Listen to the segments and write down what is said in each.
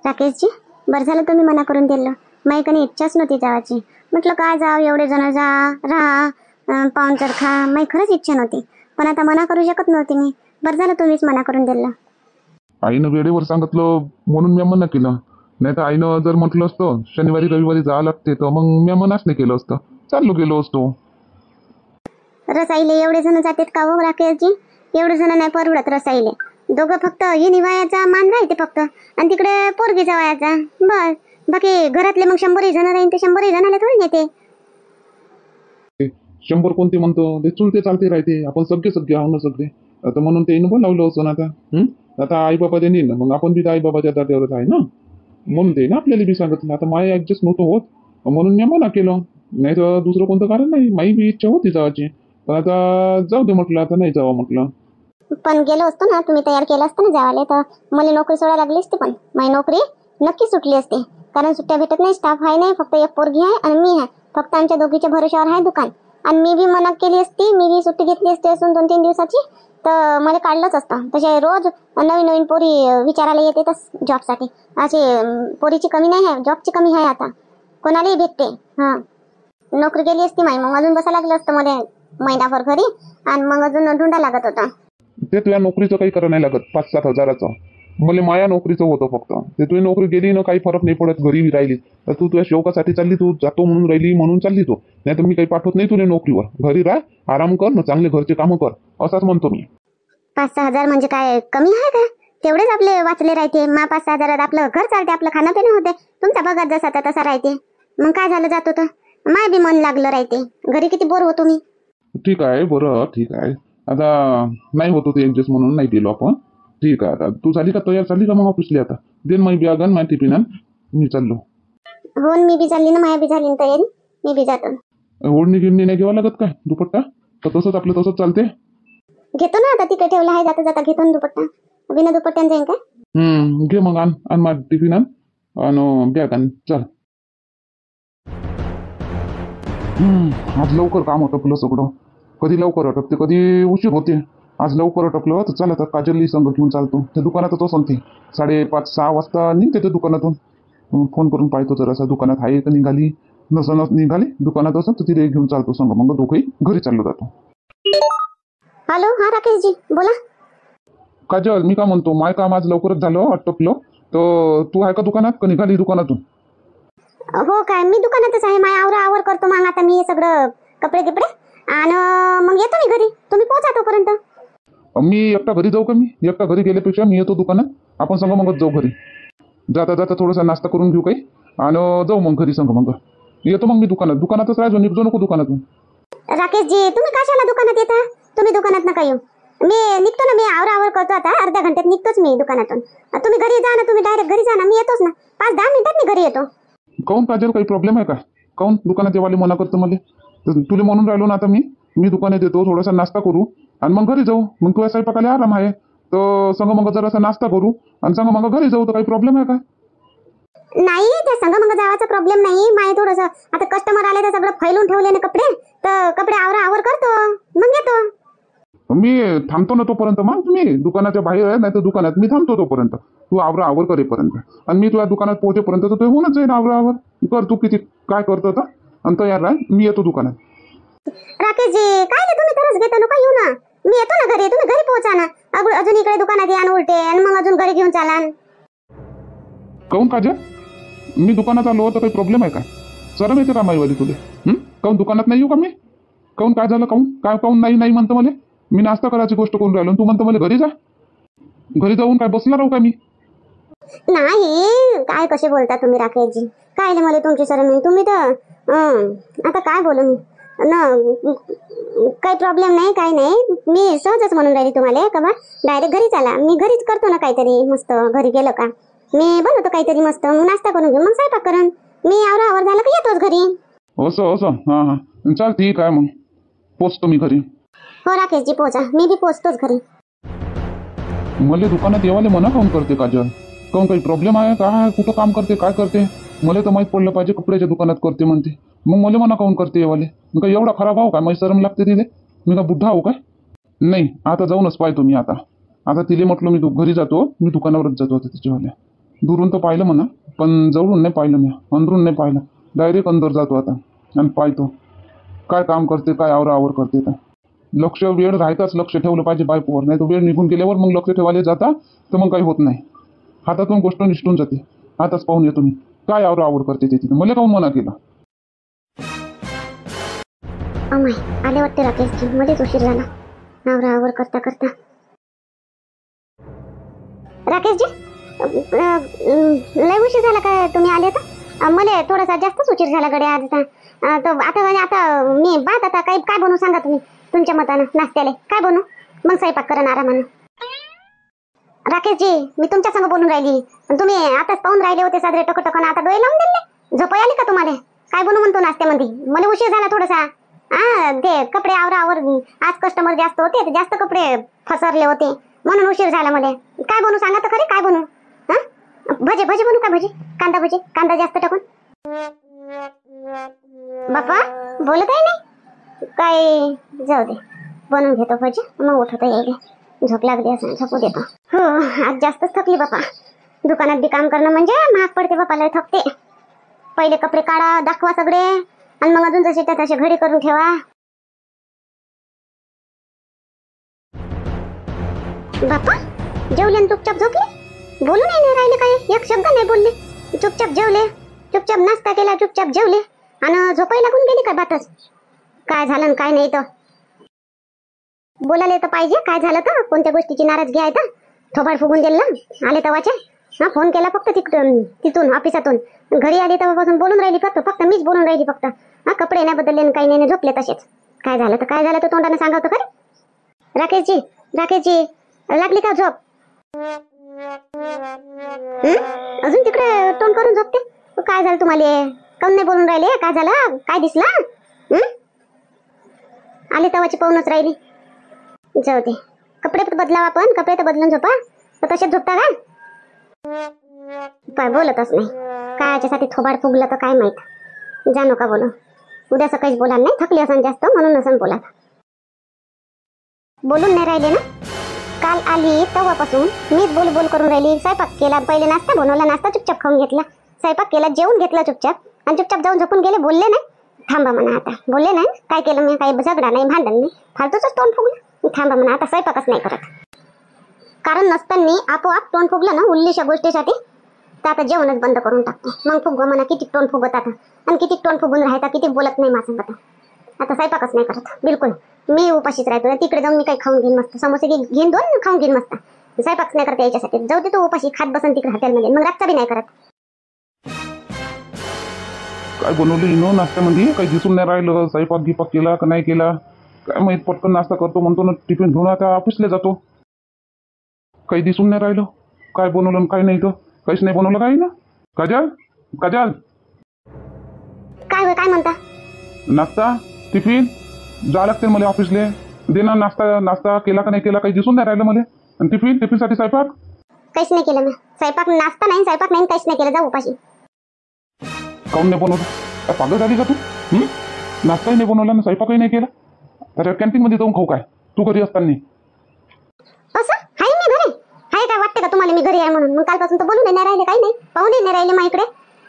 राकेशजी, बरं झालं तुम्ही मना करून दिलं. माझी काही इच्छाच नव्हती जावाची. म्हटलं काय जाव, एवढे जण जा राहा, पाहुणचार खा. माझी खरंच इच्छा नव्हती, पण आता मना करू शकत नव्हती मी. बरं झालं तुम्हीच मना करून दिलं. आईनं वेळेवर सांगितलं म्हणून मी मना केलं. नाही तर आईनं जर म्हटलं असतं शनिवारी रविवारी जावं लागते तर मग मी मनाच नाही केलं असतं, चाललो गेलो असतो. रसाईले एवढे जण जातात का हो राकेशजी? एवढे जण नाही परवडत रसाईले. दोघं फक्त ही निवायाचा मान राहते फक्त, आणि तिकडे पोरगी जावायचा बस. बाकी घरातले मग 100 जण राहीन, ते 100 जणाला थोडी नेते. 100 कोणते म्हणतो, ते चुलते चालते राहते. आपण सगळे सगळे आहो ना सगळे. आता म्हणून ते बोलावलं असं आता. आता आई बाबा त्यांनी ना, मग आपण बी आई बाबाच्या जागेवरच आहे ना, म्हणून ते ना आपल्याला बी सांगितलं. आता माय ऍडजस्ट नव्हतं होत म्हणून मी मना केलं, नाही तर दुसरं कोणतं कारण नाही. माई बी इच्छा होती जावाची, पण आता जाऊ दे म्हटलं, आता नाही जावं म्हटलं. पण गेलो असतो ना, तुम्ही तयार केलं असतं ना जावाले, तर मला नोकरी सोडायला लागली असती. पण माझी नोकरी नक्की सुटली असते, कारण सुट्ट्या भेटत नाही. स्टाफ आहे नाही, फक्त एक पोरगी आहे आणि मी आहे. फक्त आमच्या दोघीच्या भरोश्यावर आहे दुकान. आणि मी बी मना केली असती, मी बी सुट्टी घेतली असती असून 2-3 दिवसाची, तर मला काढलंच असतं. तसे रोज नवीन नवीन पोरी विचारायला येतेच जॉबसाठी. अशी पोरीची कमी नाही आहे, जॉबची कमी आहे आता, कोणालाही भेटते. हां, नोकरी गेली असती माई, मग अजून बसा लागलं असतं मला महिनाभर घरी, आणि मग अजून ढुंढा लागत होता. ते तुझ्या नोकरीचं काही करा नाही लागत. 5-7 हजाराचं मला माया नोकरीचं होतं फक्त. ते तुझी नोकरी गेली ना, काही फरक नाही पडत. घरी राहिली तर तू तुझ्या शौकासाठी चालली, तू जातो म्हणून राहिली म्हणून चालली तू. नाही तर मी काही पाठवत नाही तुला नोकरीवर. घरी राह, आराम कर ना, चांगले घरचे कामं कर, असंच म्हणतो मी. 5-6 हजार म्हणजे काय कमी आहे का? तेवढेच आपले वाचले राहते. 5-6 हजारात आपलं घर चालते, आपलं खाणं पिणं होते. तुमचा बघा जसा तसा राहते. मग काय झालं, जातो तर माय बी मन लागलं राहते. घरी किती बोर होतो मी. ठीक आहे, बरं ठीक आहे. आता नाही होत होते ऍडजस्ट म्हणून नाही गेलो आपण. ठीक आहे, आता तू झाली का तयार, चालली का मग ऑफिसली? आता देन माई बॅग आणि माहिती टिफिन मी चाललो. हो, मी बी चालली ना, माया बी झाली ना तयारी, मी बी जातो. ओढणी गिळणी नाही घ्यावं लागत काय दुपट्टा? तर तसंच आपलं तसंच चालते. घेतो ना, आता तिकडे ठेवला आहे, जाता जाता घेतो ना दुपट्टा. बिना दुपट्ट्यानं जाईन का? घे मग, आण माझं टिफिन आणि बॅग आण, चल. आज लवकर काम अटपलं सगळं. कधी लवकर अटपते, कधी उशीर होते. आज लवकर अटपलं तर चला, तर काजलली संग घेऊन चालतो. त्या दुकानातच असं ते 5:30-6 वाजता निघते ते दुकानातून. फोन करून पाहतो जरासा दुकानात आहे का, निघाली नसनच निघाली दुकानात असं तर तिथे घेऊन चालतो संग. मग दोघंही घरी चाललो जातो. हॅलो, हा राकेशजी बोला. काजल, मी का म्हणतो, माय काम आज लवकरच झालं, अटपलं. तर तू आहे का दुकानात, का निघाली दुकानातून? हो काय, मी दुकानातच आहे. माय आवर करतो मग आता मी सगळं कपडे गिपडे, आणि मग येतो मी घरी. तुम्ही पोहोचा तोपर्यंत. मी एकटा घरी जाऊ का? मी एकटा घरी गेल्यापेक्षा मी येतो दुकानात, आपण संग मगच जाऊ घरी. जाता जाता थोडासा नाश्ता करून घेऊ काही, आणि जाऊ मग घरी संग. मग येतो मग मी दुकानातच राहायचो, निघतो नको दुकानातून. राकेशजी, तुम्ही कशाला दुकानात येता? तुम्ही दुकानात नका येऊ, मी निघतो ना. मी आवर करतो आता, अर्ध्या घंट्यात निघतोच मी दुकानातून. तुम्ही घरी जा ना, तुम्ही डायरेक्ट घरी जा ना. मी येतोच ना, 5-10 मिनिटात मी घरी येतो. काऊन काजल, काही प्रॉब्लेम आहे का? काऊन दुकानात येवाले मना करतो मला? तुला म्हणून राहिलो ना आता मी दुकानात येतो, थोडासा नाश्ता करू आणि मग घरी जाऊ. मग तुझ्या स्वयंपाकाला आराम आहे तर संग मग जरासा नाश्ता करू आणि संग मग घरी जाऊ. तर काही प्रॉब्लेम आहे का? नाही, त्या संग मग जावाचा प्रॉब्लेम नाही. माय थोडस आता कस्टमर आले तर सगळं फैलून ठेवले ना कपडे, तर कपडे आवर करतो मग येतो. मी थांबतो ना तोपर्यंत. मग तुम्ही दुकानाच्या बाहेर आहे, नाही तर दुकानात मी थांबतो तोपर्यंत. तू आवर करेपर्यंत, आणि मी तुझ्या दुकानात पोहोचेपर्यंत तर ते होऊनच जाईल. आवर कर तू, किती काय करतो तर, आणि तयार राह, मी येतो दुकानात. राकेशजी, काय नाही, तुम्ही तरच घेता नका येऊ ना. मी येतो ना घरी, तुम्ही घरी पोहोचा ना. अजून इकडे दुकानात या उलटे, आणि मग अजून घरी घेऊन चाला. काऊन काजल, मी दुकानात आलो तर काही प्रॉब्लेम आहे का? सरम येते का माईवाली तुले? काऊन दुकानात नाही येऊ का मी? काऊन काय झालं? काऊन नाही म्हणतं मला? मी नाश्ता करायची गोष्ट करून राहिलो, तू म्हणतो मला घरी जा. घरी जाऊन काय बसणार राहू का मी? नाही, काय कसे बोलता तुम्ही राकेशजी? काय नाही मला तुमची शरम. तुम्ही तर आता काय बोलू मी ना. काही प्रॉब्लेम नाही, काही नाही. मी सहजच म्हणून राहिली तुम्हाला का बा डायरेक्ट घरी चाला. मी घरीच करतो ना काहीतरी मस्त. घरी गेलो का मी बनवतो काहीतरी मस्त, मग नाश्ता करून घेऊ, मग स्वयंपाक करून मी आवर झालं का येतोच घरी. असं हां चाल, ठीक आहे. मग पोचतो मी घरी. हो राकेशजी, पोचा, मी बी पोचतोच घरी. मला दुकानात येवाले मना काऊन करते काजल? काऊन काही प्रॉब्लेम आहे काय? कुठं काम करते, काय करते? मला तर माहीत पडलं पाहिजे, कपड्याच्या दुकानात करते म्हणते. मग मला मना काऊन करते येवाले? मी काय एवढा खराब आहो काय? माझी शरम लागते तिथे? मी का बुद्धा आहो काय? नाही, आता जाऊनच पाहतो मी. आता तिले म्हटलं मी घरी जातो, मी दुकानावरच जातो आता तिच्यावाल्या. दुरून तर पाहिलं म्हणा, पण जवळून नाही पाहिलं मी, अंदरून नाही पाहिलं. डायरेक्ट अंदर जातो आता आणि पाहतो काय काम करते, काय आवराआवर करते. तर लक्ष वेळ राहताच लक्ष ठेवलं पाहिजे बायकोवर, नाही तर वेळ निघून गेल्यावर मग लक्ष ठेवायला जाता तर मग काही होत नाही. हातातून गोष्ट निसटून जाते. आताच पाहून येतो मी काय आवराआवर करते ते तिथे. मला काहून मना केलं? अमाय आले वाटते राकेशजी, मध्येच उशीर झाला आवराआवर करता करता. राकेशजी लय उशीर झाला काय तुम्ही आले तर? मला थोडासा जास्तच उशीर झाला गड्या आज. तर आता मी बात आता काय बनवू सांगा तुम्ही तुमच्या मतानं. नाश्त्याला काय बनवू? मग स्वयंपाक करा आरामानं. राकेशजी मी तुमच्या संग बोलून राहिली, पण तुम्ही आताच पाहून राहिले होते साजरे टकटकन, आता डोळे लावून दिले. झोप आली का तुम्हाला? काय बनवू म्हणतो नाश्त्यामध्ये? मला उशीर झाला थोडासा. ते कपडे आवरावर आज कस्टमर जास्त होते, जास्त कपडे फसरले होते म्हणून उशीर झाला मला. काय बनवू सांगा तर खरे, काय बनवू? भजे बनवू का? भजे, कांदा भजे, कांदा जास्त टाकून. बापा बोलत आहे नाही काय? जाऊ दे, बनवून घेतो भजे, मग उठवता येईल. झोप लागली असं झोपू देतो. हो आज जास्तच थकली बापा. दुकानात बी काम करणं म्हणजे महाग पडते बापा, लय थकते. पहिले कपडे काढा, दाखवा सगळे, आणि मग अजून जसे त्या तसे घडी करून ठेवा. बापा जेवले आणि चुपचाप झोपले, बोलून नाही राहिले, काय एक शब्द नाही बोलले. चुपचाप जेवले, चुपचाप नाश्ता केला, चुपचाप जेवले आणि झोपाई लागून गेली काय बातच? काय झालं काय नाही तर बोलायला तर पाहिजे. काय झालं तर कोणत्या गोष्टीची नाराजगी आहे तर थोबाड फुगून दिलं आले तवाचे. फोन केला फक्त तिथून ऑफिसातून, घरी आली तेव्हापासून बोलून राहिली फक्त मीच बोलून राहिली फक्त. कपडे नाही बदलले काही नाही, झोपले तसेच. काय झालं तर तोंडाने सांगावं तर खरं. राकेशजी लागली का झोप? अजून तिकडे तोंड करून झोपते. काय झालं तुम्हाला? काऊन नाही बोलून राहिले? काय झालं? काय दिसलं? आले तवाची पाहूनच राहिली. जाऊ दे, कपडे बदलावा, पण कपडे तर बदलून झोपा. तर तसेच झोपता का? काय बोलतच नाही. काय याच्यासाठी थोबाड फुगलं तर काय माहित. जाणू का बोलू, उद्या सकाळीच बोला. नाही थकली असन जास्त म्हणून नसन बोला. बोलून नाही राहिले ना? काल आली तेव्हापासून मीच बोल करून राहिली. स्वयंपाक केला, पहिले नाश्ता बनवला, नाश्ता चुपचाप खाऊन घेतला, स्वयंपाक केला, जेवून घेतला चुपचाप, आणि चुपचाप जाऊन झोपून गेले. बोलले नाही. थांबा म्हणा आता. बोलले नाही. काय केलं मी? काही झगडा नाही, भांडण नाही, फालतूच तोंड फुगलं. थांबा म्हणा आता, स्वयंपाकच नाही करत. कारण नसताना आपोआप तोंड फुगलं ना उल्लीच्या गोष्टीसाठी, तर आता जेवणच बंद करून टाकते. मग फुगवा म्हणा, किती तोंड फुगत आता, आणि किती तोंड फुगून राहता, किती बोलत नाही माझं. आता स्वयंपाकच नाही करत बिलकुल. मी उपाशीच राहतो. तिकडे जाऊन मी काही खाऊन घेईन मस्त, समोसे घेईन 2 खाऊन घेईन मस्त. स्वयंपाकच नाही करत याच्यासाठी. जाऊ दे, तो उपाशी खात बसन तिकडे हॉटेलमध्ये, मग रातचा बी नाही करत. काय बनवलं इनो नाश्त्यामध्ये? काही दिसून नाही राहिलं. स्वयंपाक गिपाक केला का नाही केला काय माहित. पटकन नाश्ता करतो म्हणतो ना, टिफिन घेऊन आता ऑफिसला जातो. काही दिसून नाही राहिलं काय बनवलं काय नाही. तर काहीच नाही बनवलं काही ना. काजल काय म्हणता? नाश्ता टिफिन जा लागते मला ऑफिसले. दे ना नाश्ता केला का नाही केला काही दिसून नाही राहिलं मला. आणि टिफिनसाठी स्वयंपाक काहीच नाही केलं मी. स्वयंपाक नाश्ता नाही, स्वयंपाक नाही, काहीच नाही केलं. जा उपाशी. काऊन नाही बनवलं? काय पागल झाली का तू? नाश्ताही नाही बनवला ना स्वयंपाकही नाही केला. तर कॅन्टीनमध्ये जाऊन खाऊ काय तू घरी असताना? असं हाय मी घरी हाय काय वाटतं का तुम्हाला मी घरी आहे म्हणून? मग कालपासून तर बोलून नाही राहिले, काही नाही, पाहून नाही राहिले मा इकडे.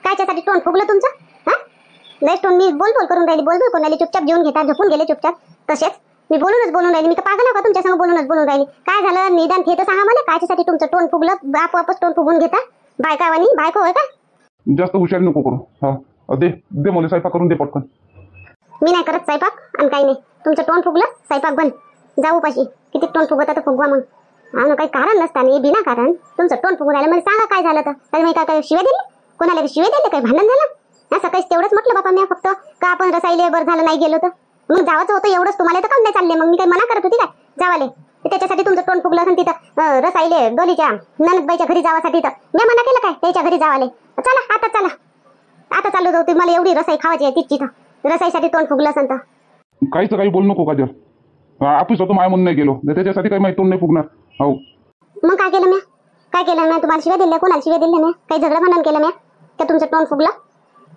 कायच्यासाठी तोंड फुगलं तुमचं? लय तोंड मी बोल करून राहिली, चुपचाप जेवून घेता, झोपून गेले चुपचाप. तसेच मी बोलून राहिली. मी तर पागल का तुमच्या संग बोलून राहिली? काय झालं निदान ते तर सांगा मला. कायच्यासाठी तुमचं तोंड फुगलं? आपोआपच तोंड फुगून घेता. बायकावानी बायको होय का? जास्त हुशार नको करू. हा दे मला स्वयंपाक करून दे पटकन. मी नाही करत स्वयंपाक आणि काही नाही. तुमचं तोंड फुगलं, स्वयंपाक बंद. जाऊ पाशी. किती तोंड फुगत तर फुगवा मग. काही कारण नसताना बिना कारण तुमचं तोंड फुगून राहिलं. मला सांगा काय झालं तर मी काय शिव्या दिली? कोणाला शिव्या दिले? काही भांडण झालं? सकाळीच तेवढंच म्हटलं बापा मी फक्त का आपण रसायले बरं झालं नाही गेलो तर. मग जावाचं होतं एवढंच, तुम्हाला तर काऊन नाही चालले? मग मी काही मना करत होती काय जावाले? त्याच्यासाठी तुमचं तोंड फुगलं असेल तिथं रसायले डोलीच्या ननदबाईच्या घरी जावासाठी. तर मी मना केलं काय त्याच्या घरी जावाले? चला आता चालू जाऊ. तुम्हाला एवढी रसाई खावायची आहे तिची, तर रसाईसाठी तोंड फुगलं असेल तर काही बोलू नको काजल. ऑफिस होतो माय म्हणून नाही गेलो, त्याच्यासाठी काही माहिती तोंड नाही फुगणार. हो मग काय केलं मी? तुम्हाला शिव्या दिल्या? कोणाला शिव्या दिल्या मी? काही झगडा भांडण केलं मी तर तुमचं तोंड फुगलं?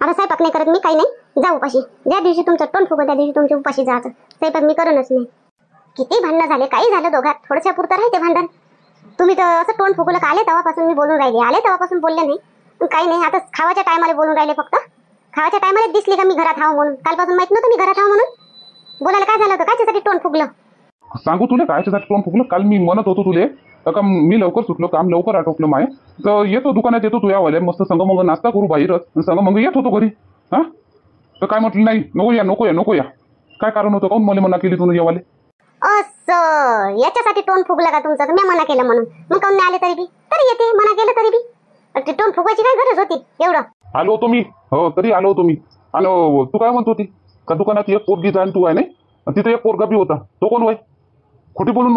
आता स्वयंपाक नाही करत मी, काही नाही. जा उपाशी. ज्या दिवशी तुमचं तोंड फुगत त्या दिवशी तुमच्या उपाशी जायचं. स्वयंपाक मी करूनच नाही. किती भांडणं झाले, काही झालं दोघात, थोडंसं पुरतं राहते भांडण. तुम्ही तर असं तोंड फुगलं का आले तेव्हापासून मी बोलून राहिले, आले तेव्हापासून बोलले नाही. काही नाही, आता खावाच्या टायमाला बोलून राहिले. फक्त खावाच्या टायमाला दिसली का मी घरात हाव म्हणून? कालपासून माहित नव्हतं मी घरात हाव म्हणून. बोलायला काय झालं होतं? कायच्यासाठी तोंड फुगलं? सांगू तुला कायच्यासाठी तोंड फुगलं? काल मी म्हणत होतो तुले का मी लवकर सुटलो, काम लवकर आटोपलं माय, तर येतो दुकानात, येतो तू यावाले मस्त संग मग नाश्ता करू बाहेरच, संग मग येत होतो घरी. हा तर काय म्हटलं नाही, नको या नको या नको या. काय कारण होतं? काऊन मला मना केली तुम्ही यावाले? असं याच्यासाठी तोंड फुगलं का तुमचं? मी मना केलं म्हणून. मग काऊन नाही आले तरी बी? तरी येते, मना केलं तरी बी. ते तोंड फुगवायची काय गरज होती एवढं? आलो होतो मी, हो तरी आलो होतो मी. आणि तू काय म्हणत होती का दुकानात एक पोरगी जाण तू आहे नाही, तिथे एक पोरगा बी होता, तो कोण वय? खोटी बोलून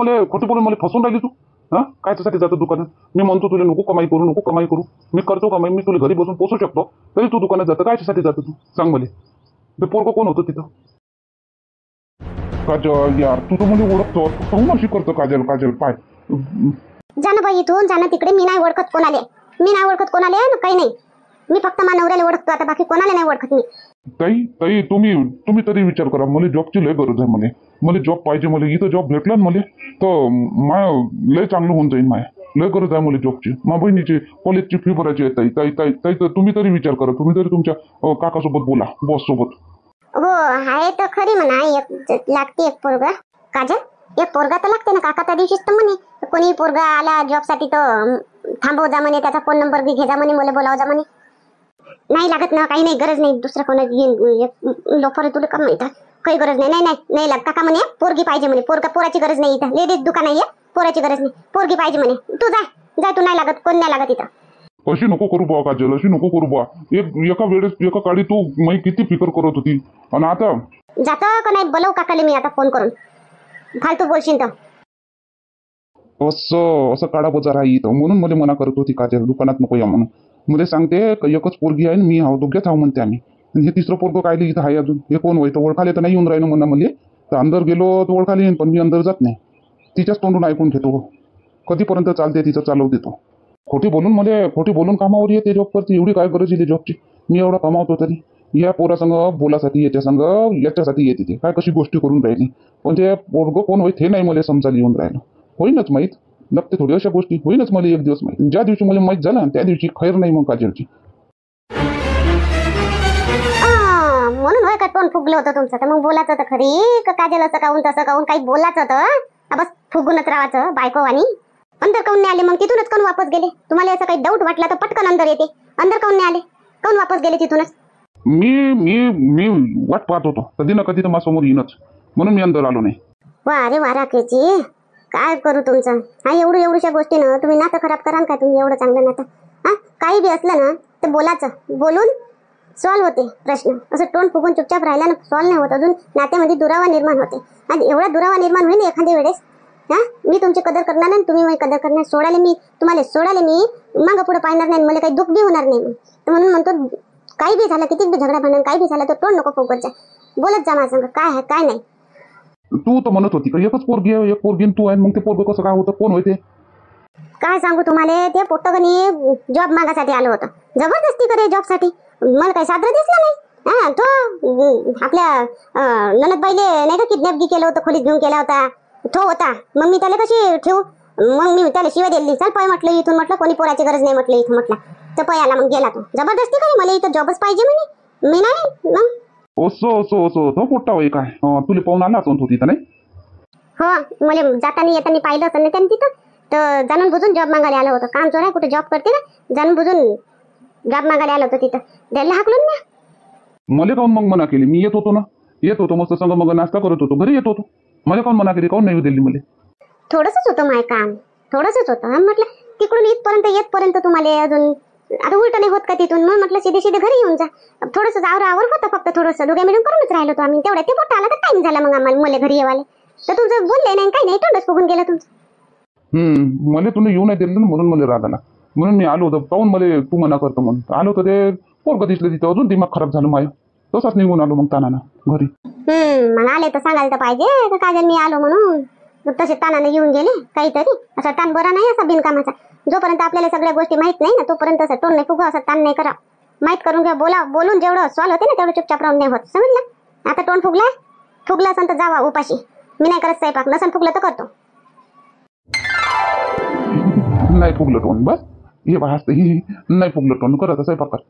मला फसवून राहिली तू. हा कायच्यासाठी जातो दुकानात? मी म्हणतो तुला नको कमाई करू, नको कमाई करू. मी करतो कमाई, मी तुला घरी बसून पोसू शकतो, तरी तू दुकानात जातं. कायच्यासाठी जातो तू? सांग मला. ते पोरगं कोण होतं तिथं? काजल यार, तू तर मला ओळखतो, काहून अशी करतो? काजल काजल पाय जाणं बाई इथून, जाणं तिकडे. मी नाही ओळखत कोणाले, मी नाही ओळखत कोणाले. काही नाही, मी फक्त माझ्या नवऱ्याला ओळखतो, आता बाकी कोणाला नाही ओळखत मी. ताई तुम्ही तरी विचार करा. मला जॉबची लय गरज आहे. मला जॉब पाहिजे. मला इथं जॉब भेटला ना मला, तर माय लय चांगलं होऊन जाईल. माय लय गरज आहे मला जॉबची. माझ्या बहिणीची कॉलेजची फी भरायची आहे. ताई ताई ताई तर तुम्ही तरी विचार करा. तुम्ही तरी तुमच्या काकासोबत बोला, बॉस सोबत. हो आहे तर खरी म्हणा, एक लागते एक पोरगा. काजल, एक पोरगा तर लागते ना. काका त्या दिवशीच तर म्हणे कोणी पोरगा आला जॉबसाठी तर थांबव जा म्हणे, त्याचा फोन नंबर बी घे जा म्हणे, मला बोलाव जा म्हणे. नाही लागत ना, काही नाही, गरज नाही. दुसरं कोणा लोफर तुला का म्हणतात? काही गरज नाही. नाही नाही नाही लागत. काका म्हणे पोरगी पाहिजे म्हणे. पोराची गरज नाही इथं, लेडीज दुकान आहे, पोराची गरज नाही, पोरगी पाहिजे म्हणे. तू जा तू, नाही लागत, कोण नाही लागत इथं. अशी नको करू बा काजल, अशी नको करू बा. एका वेळेस एका काळी तू मी किती फिकर करत होती, आणि आता जातं का नाही? बोलव काकाले मी आता फोन करून. फालतू बोलशील तर. असं काळा बाजार आहे इथं, म्हणून मला मना करत होती काजल दुकानात नको या म्हणून. मला सांगते एकच पोरगी आहे, मी हाव, दोघेच हाव म्हणते आम्ही. आणि हे तिसरं पोरगं कायले इथं आहे अजून? हे कोण होय? तर ओळखाले तर नाही येऊन राहिलं म्हणा मला. तर अंदर गेलो तर ओळखाले येईन, पण मी अंदर जात नाही. तिच्याच तोंडून ऐकून घेतो. कधीपर्यंत चालते तिचं चालवू देतो. खोटी बोलून कामावर येते जॉब करते. एवढी काय गरज येते जॉबची? मी एवढा कमावतो तरी या पोरासंग बोलासाठी, याच्यासाठी येते ते. काय कशी गोष्टी करून राहिली, पण ते पोरगं कोण होय ते नाही मला समजायला येऊन राहिलं. होईनच माहीत, नक्की थोडी अशा गोष्टी होईनच मला एक दिवस माहीत. ज्या दिवशी मला माहीत झालं त्या दिवशी खैर नाही मग काजलची. म्हणून होय का तोंड फुगलं होतं तुमचं? तर मग बोलायचं तर खरी का काजल असं काहून तसं काहून काही बोलायचं होतं? बस फुगूनच राहायचं बायको आणि. अंदर काहून नाही आले मग? तिथूनच काहून वापस गेले? तुम्हाला असं काही डाऊट वाटला तर पटकन अंदर येते. अंदर काहून नाही आले? काहून वापस गेले तिथूनच? मी वाट पाहत होतो, कधी ना कधी तर माझ्यासमोर येईनच, म्हणून मी अंदर आलो नाही. वा रे वा राखेची, काय करू तुमचं? हा एवढ्याशा गोष्टीनं तुम्ही नातं खराब कराल का? तुम्ही एवढं चांगलं नातं. हा काही बी असलं ना तर बोलायचं, बोलून सॉल्व्ह होते प्रश्न. असं तोंड फुगून चुपचाप राहिला ना सॉल्व्ह नाही होत. अजून नात्यामध्ये दुरावा निर्माण होते. आणि एवढा दुरावा निर्माण होईल एखाद्या वेळेस. हा मी तुमची कदर करणार नाही, तुम्ही माझी कदर करणार. तुम्हाला सोडाले मी मागं पुढे पाहणार नाही, मला काही दुःख बी होणार नाही. तर म्हणून म्हणतो काही बी झालं, किती बी झगडा भांडण काही बी झालं तर तोंड नको फुगत जा, बोलत जा माझ्या संग काय आहे काय नाही. तू तर म्हणत होती का एकच पोरगी आहे, एक पोरगी तू आहे, मग ते पोरगं कसं काय होतं? कोण होते? काय सांगू तुम्हाला, ते पोट्टगणी जॉब मागासाठी आलं होतं, जबरदस्ती करे जॉबसाठी. मला काही साधं दिसलं नाही. हा तो आपल्या ननदबाईले नाही का किडनॅप बी केलं होतं, खोलीत घेऊन केला होता तो होता. मग मी त्याला कशी ठेवू? मग मी त्याला शिवाय दिली, चल पळ म्हटलं इथून, म्हटलं कोणी पोराची गरज नाही म्हटलं इथं, म्हटलं तर पळ आला. मग गेला तो जबरदस्ती करे, मला इथं जॉबच पाहिजे म्हणे. मी नाही मग असं तो पोट्टा होय काय? तुला पाहून आला असं होती नाही? हो मला जाताना येताना पाहिलं असं ना त्यांनी तिथं, तर जाणून बुजून जॉब मागायला आलं होतं. काम चोर आहे, कुठे जॉब करते ना, जाणून बुजून जॉब मागायला आलं होतं तिथं. द्यायला हाकलून ना. मला काऊन मग मना केली? मी येत होतो मस्त संग मग नाश्ता करत होतो, घरी येत होतो. मला काऊन मना केली? काऊन नाही दिली मला? थोडंसंच होतं माय काम, थोडंसंच होतं. म्हटलं तिकडून येतपर्यंत तुम्हाला अजून आता उलट नाही होत का तिथून? मग म्हटलं सीधे घरी येऊन जा. थोडंसं आवर होतं फक्त, थोडंसं दोघे मिळून करूनच राहिलो होतो आम्ही. तेवढ्या ते पोट आला तर टाइम झाला मग आम्हाला, मला घरी येवाले. तर तुमचं बोलले नाही काही नाही, तोंडच फुगून गेलं तुमचं. मला तुला येऊ नाही दिलं म्हणून मला राग आला, म्हणून मी आलो होतो. पाहून मला तू मना करतो म्हणून आलो होतो. ते पोरगं दिसलं तिथं, अजून दिमाग खराब झालं माझं. तसाच निघून आलो मग तानानं घरी. मग आले तर सांगायला तर पाहिजे काजल मी आलो म्हणून. तसे तानाने येऊन गेले काहीतरी. असा ताण बरा नाही असा बिनकामाचा. जोपर्यंत आपल्याला सगळ्या गोष्टी माहित नाही ना तोपर्यंत असं तोंड नाही फुगवा, असं ताण नाही करा. माहित करून घ्या, बोलून जेवढं सॉल्व्ह होते ना तेवढं चुपचाप राहून नाही होत, समजलं? आता तोंड फुगलं असेल तर जावा उपाशी. मी नाही करत स्वयंपाक, नसन फुगलं तर करतो. नाही फुगलं टोन बस. हे बा हसते ही नाही फुगलं टोन कर आता स्वयंपाक कर.